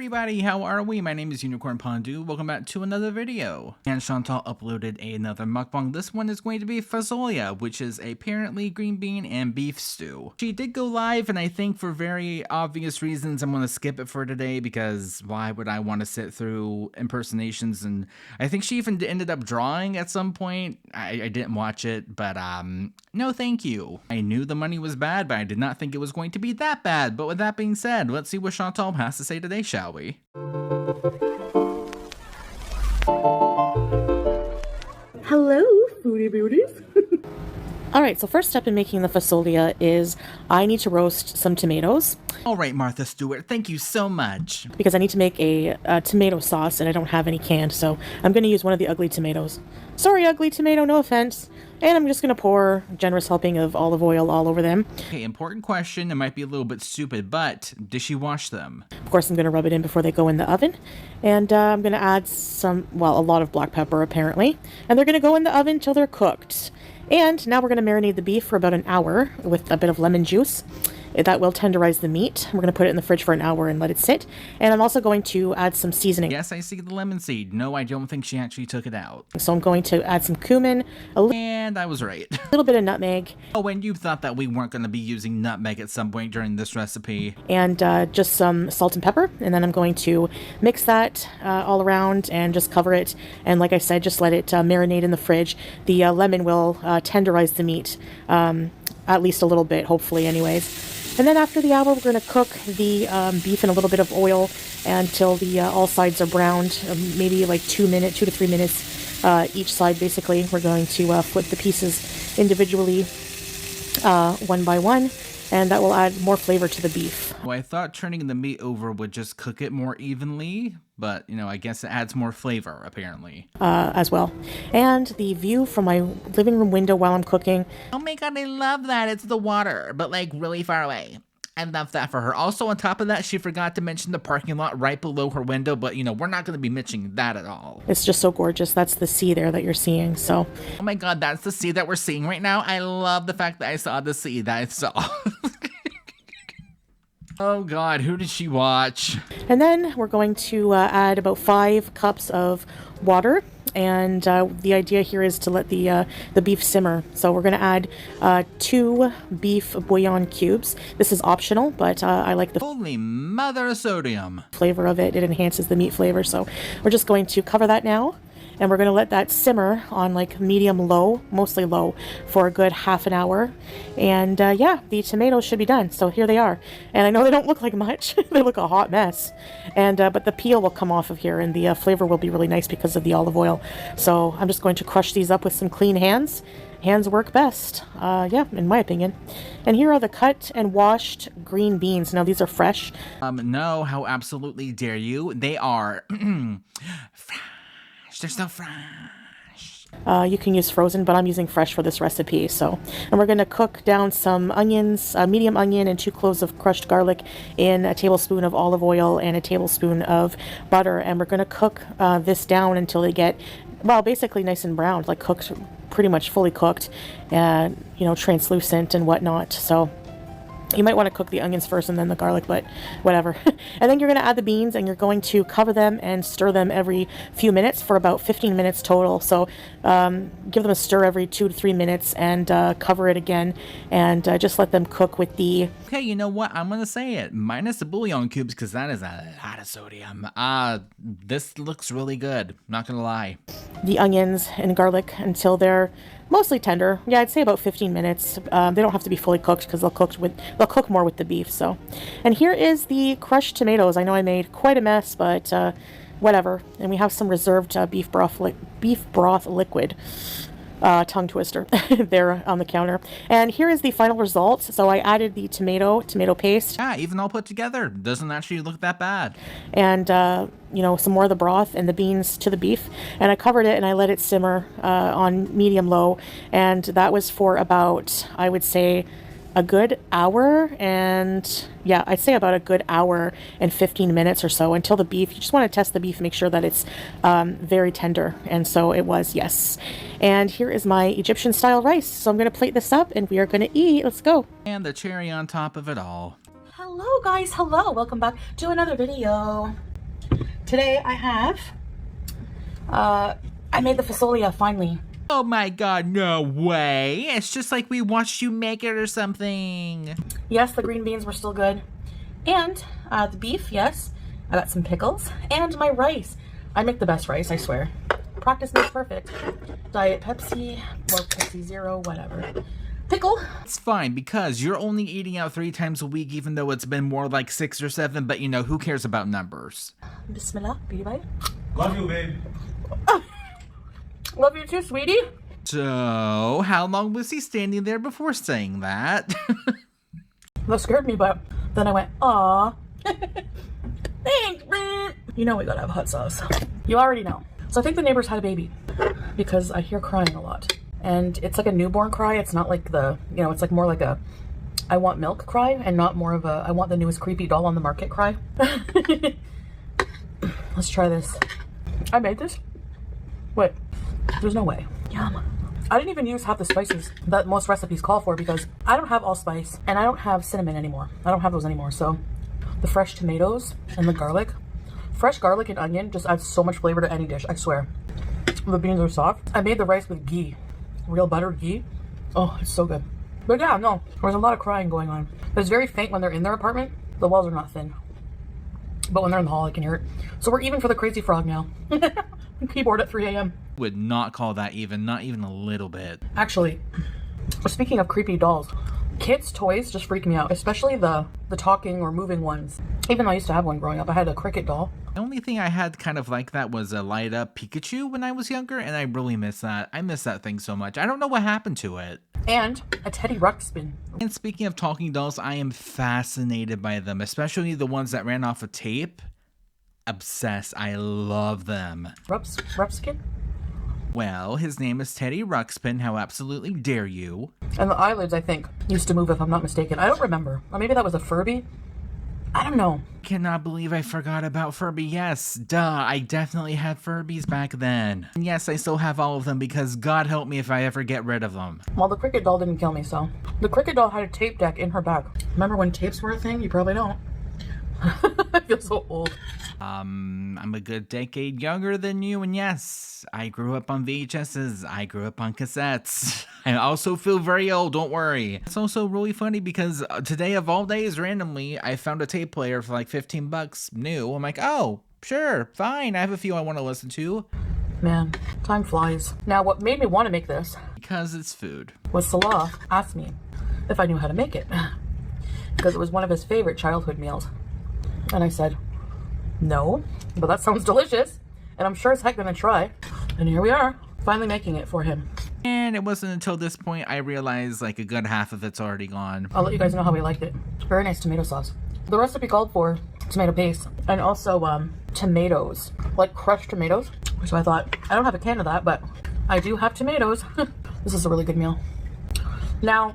everybody, how are we? My name is Unicorn Pondu. Welcome back to another video. And Chantal uploaded another mukbang. This one is going to be fazolia, which is apparently green bean and beef stew. She did go live, and I think for very obvious reasons I'm going to skip it for today, because why would I want to sit through impersonations? And I think she even ended up drawing at some point. I didn't watch it, but no thank you. I knew the money was bad, but I did not think it was going to be that bad. But with that being said, let's see what Chantal has to say today, shall we? Hello, foodie beauties. Alright, so first step in making the fazolia is I need to roast some tomatoes. Alright, Martha Stewart, thank you so much. Because I need to make a tomato sauce and I don't have any canned, so I'm going to use one of the ugly tomatoes. Sorry, ugly tomato, no offense. And I'm just going to pour a generous helping of olive oil all over them. Okay, important question. It might be a little bit stupid, but did she wash them? Of course, I'm going to rub it in before they go in the oven. And I'm going to add some, well, a lot of black pepper apparently. And they're going to go in the oven till they're cooked. And now we're going to marinate the beef for about an hour with a bit of lemon juice. That will tenderize the meat. We're going to put it in the fridge for an hour and let it sit. And I'm also going to add some seasoning. Yes, I see the lemon seed. No, I don't think she actually took it out. So I'm going to add some cumin. And I was right. A little bit of nutmeg. Oh, and you thought that we weren't going to be using nutmeg at some point during this recipe. And just some salt and pepper. And then I'm going to mix that all around and just cover it. And like I said, just let it marinate in the fridge. The lemon will tenderize the meat at least a little bit, hopefully anyways. And then after the hour, we're going to cook the beef in a little bit of oil until the all sides are browned, maybe like 2 to 3 minutes each side, basically. We're going to flip the pieces individually, one by one, and that will add more flavor to the beef. Well, I thought turning the meat over would just cook it more evenly, but, you know, I guess it adds more flavor, apparently. As well. And the view from my living room window while I'm cooking. Oh my god, I love that. It's the water, but like really far away. I love that for her. Also, on top of that, she forgot to mention the parking lot right below her window, but, you know, we're not going to be mentioning that at all. It's just so gorgeous. That's the sea there that you're seeing, so. Oh my god, that's the sea that we're seeing right now? I love the fact that I saw the sea that I saw. Oh god, who did she watch? And then we're going to add about 5 cups of water. And the idea here is to let the beef simmer. So we're going to add 2 beef bouillon cubes. This is optional, but I like the holy mother of sodium flavor of it. It enhances the meat flavor. So we're just going to cover that now. And we're going to let that simmer on like medium low, mostly low, for a good half an hour. And yeah, the tomatoes should be done. So here they are. And I know they don't look like much. They look a hot mess. And but the peel will come off of here and the flavor will be really nice because of the olive oil. So I'm just going to crush these up with some clean hands. Hands work best, yeah, in my opinion. And here are the cut and washed green beans. Now these are fresh. No, how absolutely dare you? They are fresh. They're so fresh. You can use frozen, but I'm using fresh for this recipe. So, and we're going to cook down some onions, medium onion and 2 cloves of crushed garlic in a tablespoon of olive oil and a tablespoon of butter. And we're going to cook this down until they get, well, basically nice and brown, like cooked, pretty much fully cooked, and, you know, translucent and whatnot. So you might want to cook the onions first and then the garlic, but whatever. And then you're going to add the beans and you're going to cover them and stir them every few minutes for about 15 minutes total. So give them a stir every 2 to 3 minutes and cover it again and just let them cook with the... Okay, you know what? I'm going to say it. Minus the bouillon cubes because that is a lot of sodium. This looks really good. Not going to lie. The onions and garlic until they're mostly tender. Yeah, I'd say about 15 minutes. They don't have to be fully cooked because they'll cook more with the beef. So, and here is the crushed tomatoes. I know I made quite a mess, but whatever. And we have some reserved beef broth liquid. Tongue twister there on the counter. And here is the final result. So I added the tomato paste. Yeah, even all put together. Doesn't actually look that bad. And, you know, some more of the broth and the beans to the beef. And I covered it and I let it simmer on medium low. And that was for about, I would say, a good hour. And yeah, I'd say about a good hour and 15 minutes or so until the beef, you just want to test the beef, make sure that it's very tender. And so it was, yes. And here is my Egyptian style rice. So I'm going to plate this up and we are going to eat. Let's go. And the cherry on top of it all. Hello guys, hello. Welcome back to another video. Today I have, I made the fasolia finally. Oh my god, no way. It's just like we watched you make it or something. Yes, the green beans were still good. And the beef, yes. I got some pickles. And my rice. I make the best rice, I swear. Practice makes perfect. Diet Pepsi, or Pepsi Zero, whatever. Pickle. It's fine because you're only eating out 3 times a week, even though it's been more like 6 or 7, but you know, who cares about numbers? Bismillah, beauty bite. Love you, babe. Love you too, sweetie. So, how long was he standing there before saying that? That scared me, but then I went, aw. Thanks, man. You know we gotta have hot sauce. You already know. So I think the neighbors had a baby because I hear crying a lot. And it's like a newborn cry. It's not like the, you know, it's like more like a I want milk cry and not more of a I want the newest creepy doll on the market cry. Let's try this. I made this? Wait, there's no way. Yum. I didn't even use half the spices that most recipes call for because I don't have allspice and I don't have cinnamon anymore. I don't have those anymore. So the fresh tomatoes and the garlic. Fresh garlic and onion just adds so much flavor to any dish, I swear. The beans are soft. I made the rice with ghee. Real buttered ghee. Oh, it's so good. But yeah, no, there's a lot of crying going on. It's very faint when they're in their apartment. The walls are not thin. But when they're in the hall, I can hear it. So we're even for the crazy frog now. Keyboard at 3 a.m. Would not call that even, not even a little bit. Actually, speaking of creepy dolls, kids' toys just freak me out, especially the talking or moving ones. Even though I used to have one growing up, I had a cricket doll. The only thing I had kind of like that was a light up Pikachu when I was younger, and I really miss that. I miss that thing so much. I don't know what happened to it. And a Teddy Ruxpin. And speaking of talking dolls, I am fascinated by them, especially the ones that ran off of tape. Obsessed. I love them. Rupskin? Well, his name is Teddy Ruxpin. How absolutely dare you? And the eyelids, I think, used to move if I'm not mistaken. I don't remember. Or maybe that was a Furby. I don't know. Cannot believe I forgot about Furby. Yes, duh, I definitely had Furbies back then. And yes, I still have all of them because God help me if I ever get rid of them. Well, the cricket doll didn't kill me, so. The cricket doll had a tape deck in her bag. Remember when tapes were a thing? You probably don't. I feel so old. I'm a good decade younger than you, and yes, I grew up on VHSs, I grew up on cassettes. I also feel very old, don't worry. It's also really funny because today of all days, randomly, I found a tape player for like 15 bucks new. I'm like, oh, sure, fine, I have a few I want to listen to. Man, time flies. Now, what made me want to make this Because it's food. was Salah asked me if I knew how to make it. Because it was one of his favorite childhood meals. And I said, no, but that sounds delicious. And I'm sure as heck gonna try. And here we are, finally making it for him. And it wasn't until this point I realized like a good half of it's already gone. I'll let you guys know how we liked it. Very nice tomato sauce. The recipe called for tomato paste and also tomatoes, like crushed tomatoes. So I thought, I don't have a can of that, but I do have tomatoes. This is a really good meal. Now,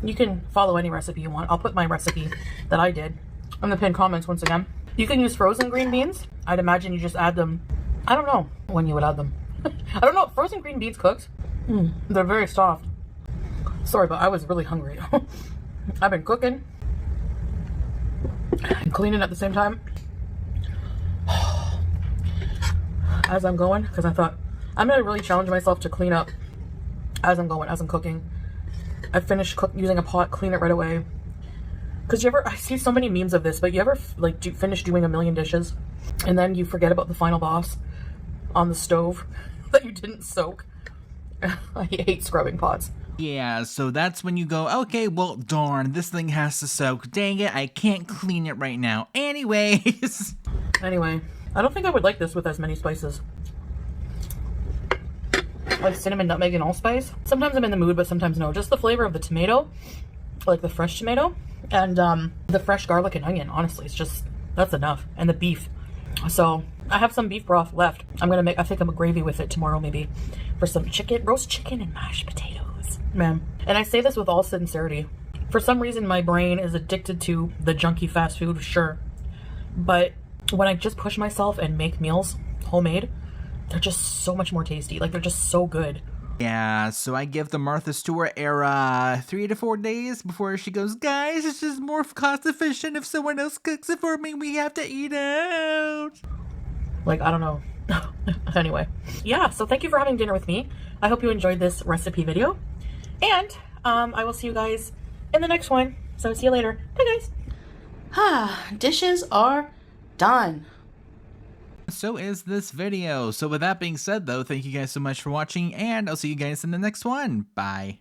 you can follow any recipe you want. I'll put my recipe that I did in the pinned comments once again. You can use frozen green beans. I'd imagine you just add them. I don't know when you would add them. I don't know. Frozen green beans cooked. They're very soft. Sorry, but I was really hungry. I've been cooking and cleaning at the same time as I'm going, because I thought I'm gonna really challenge myself to clean up as I'm going, as I'm cooking. I finished using a pot, clean it right away. Because I see so many memes of this, but you ever like finish doing a million dishes and then you forget about the final boss on the stove that you didn't soak? I hate scrubbing pots. Yeah, so that's when you go, okay, well, darn, this thing has to soak. Dang it, I can't clean it right now. Anyways. Anyway, I don't think I would like this with as many spices. Like cinnamon, nutmeg, and allspice. Sometimes I'm in the mood, but sometimes no. Just the flavor of the tomato, like the fresh tomato, and the fresh garlic and onion. Honestly, it's just, that's enough. And the beef. So I have some beef broth left. I'm gonna make, I think I'm a gravy with it tomorrow maybe, for some roast chicken and mashed potatoes. Man, and I say this with all sincerity. For some reason, my brain is addicted to the junky fast food, sure. But when I just push myself and make meals, homemade, they're just so much more tasty. Like, they're just so good. Yeah, so I give the Martha Stewart era 3 to 4 days before she goes, guys, it's just more cost efficient if someone else cooks it for me. We have to eat out. Like, I don't know. Anyway, yeah, so thank you for having dinner with me. I hope you enjoyed this recipe video. And I will see you guys in the next one. So see you later. Bye, guys. Dishes are done. So is this video. So with that being said though, thank you guys so much for watching, and I'll see you guys in the next one. Bye.